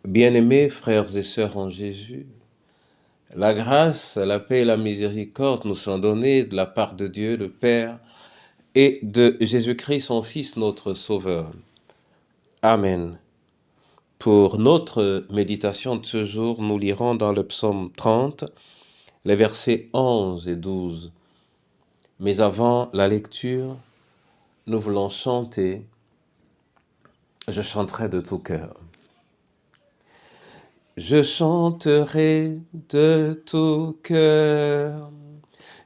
Bien-aimés frères et sœurs en Jésus, la grâce, la paix et la miséricorde nous sont données de la part de Dieu le Père et de Jésus-Christ son Fils, notre Sauveur. Amen. Pour notre méditation de ce jour, nous lirons dans le psaume 30, les versets 11 et 12. Mais avant la lecture, nous voulons chanter « Je chanterai de tout cœur ». Je chanterai de tout cœur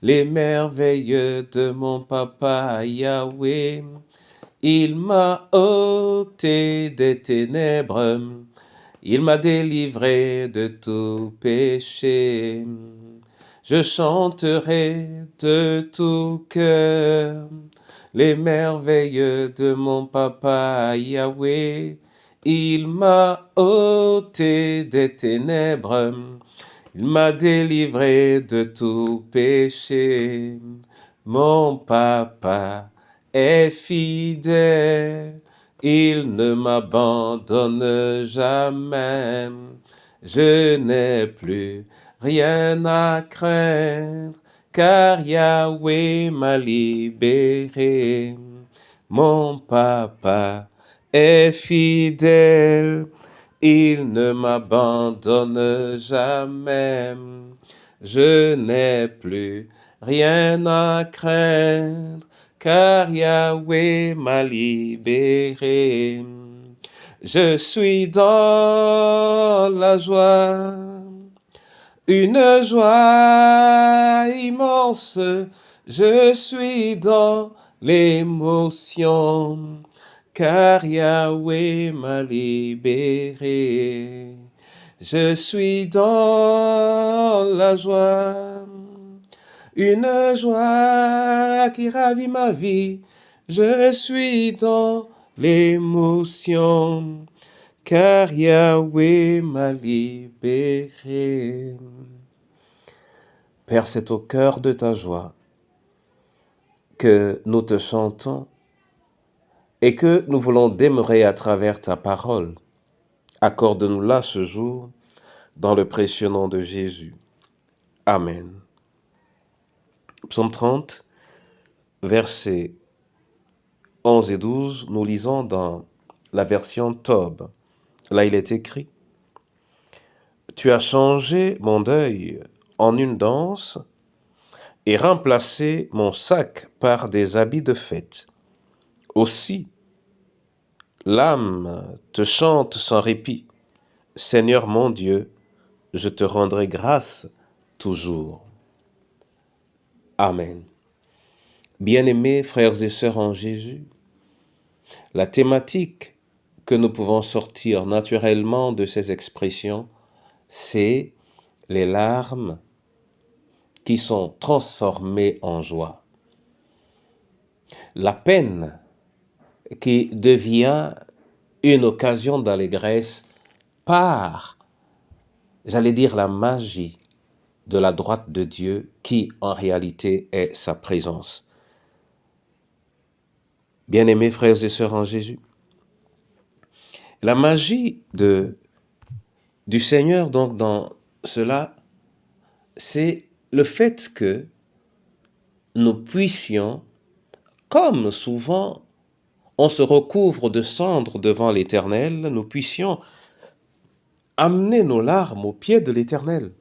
les merveilles de mon papa Yahweh. Il m'a ôté des ténèbres, il m'a délivré de tout péché. Je chanterai de tout cœur les merveilles de mon papa Yahweh. Il m'a ôté des ténèbres, il m'a délivré de tout péché. Mon papa est fidèle, il ne m'abandonne jamais. Je n'ai plus rien à craindre, car Yahweh m'a libéré. Mon papa est fidèle, il ne m'abandonne jamais. Je n'ai plus rien à craindre, car Yahweh m'a libéré. Je suis dans la joie, une joie immense. Je suis dans l'émotion, car Yahweh m'a libéré. Je suis dans la joie, une joie qui ravit ma vie. Je suis dans l'émotion, car Yahweh m'a libéré. Père, c'est au cœur de ta joie que nous te chantons et que nous voulons demeurer à travers ta parole. Accorde-nous-la ce jour, dans le précieux nom de Jésus. Amen. Psaume 30, versets 11 et 12, nous lisons dans la version Tob. Là, il est écrit « Tu as changé mon deuil en une danse et remplacé mon sac par des habits de fête. Aussi, l'âme te chante sans répit. Seigneur mon Dieu, je te rendrai grâce toujours. » Amen. Bien-aimés frères et sœurs en Jésus, la thématique que nous pouvons sortir naturellement de ces expressions, c'est les larmes qui sont transformées en joie. La peine qui devient une occasion d'allégresse par, j'allais dire, la magie de la droite de Dieu qui en réalité est sa présence. Bien-aimés frères et sœurs en Jésus, la magie du Seigneur donc dans cela, c'est le fait que nous puissions, comme souvent on se recouvre de cendres devant l'Éternel, nous puissions amener nos larmes aux pieds de l'Éternel.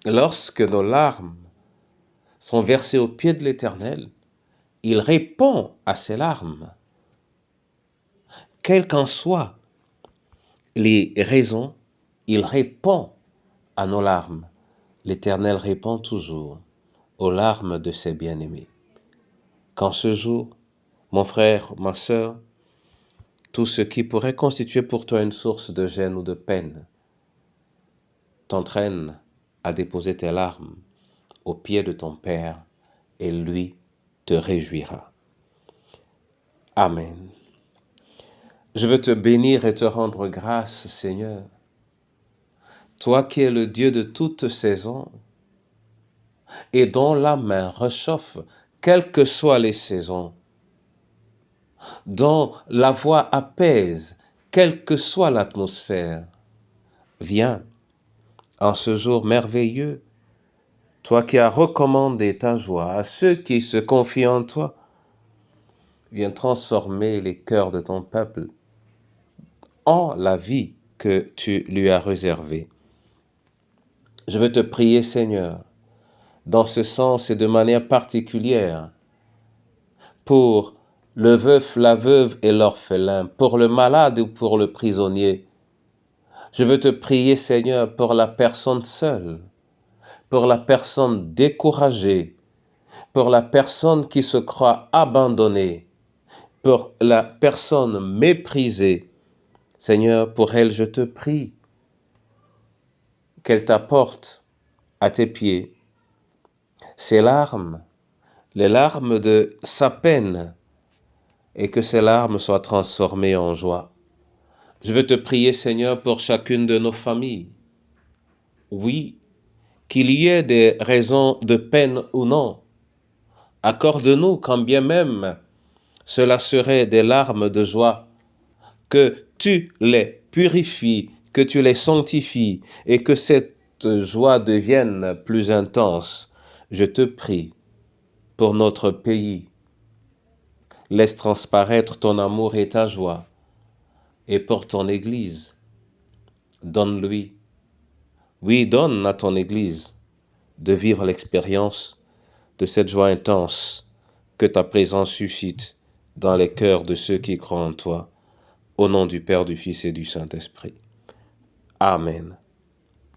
Lorsque nos larmes sont versées aux pieds de l'Éternel, il répond à ces larmes. Quelles qu'en soient les raisons, il répond à nos larmes. L'Éternel répond toujours aux larmes de ses bien-aimés. Qu'en ce jour, mon frère, ma sœur, tout ce qui pourrait constituer pour toi une source de gêne ou de peine t'entraîne à déposer tes larmes aux pieds de ton Père et lui te réjouira. Amen. Je veux te bénir et te rendre grâce, Seigneur, toi qui es le Dieu de toute saison et dont la main réchauffe quelles que soient les saisons, dont la voix apaise quelle que soit l'atmosphère. Viens, en ce jour merveilleux, toi qui as recommandé ta joie à ceux qui se confient en toi, viens transformer les cœurs de ton peuple en la vie que tu lui as réservée. Je veux te prier, Seigneur, dans ce sens et de manière particulière, pour le veuf, la veuve et l'orphelin, pour le malade ou pour le prisonnier. Je veux te prier, Seigneur, pour la personne seule, pour la personne découragée, pour la personne qui se croit abandonnée, pour la personne méprisée. Seigneur, pour elle, je te prie qu'elle t'apporte à tes pieds ses larmes, les larmes de sa peine, et que ces larmes soient transformées en joie. Je veux te prier, Seigneur, pour chacune de nos familles. Oui, qu'il y ait des raisons de peine ou non. Accorde-nous, quand bien même cela serait des larmes de joie, que tu les purifies, que tu les sanctifies et que cette joie devienne plus intense. Je te prie pour notre pays. Laisse transparaître ton amour et ta joie. Et pour ton Église, donne-lui. Oui, donne à ton Église de vivre l'expérience de cette joie intense que ta présence suscite dans les cœurs de ceux qui croient en toi. Au nom du Père, du Fils et du Saint-Esprit. Amen.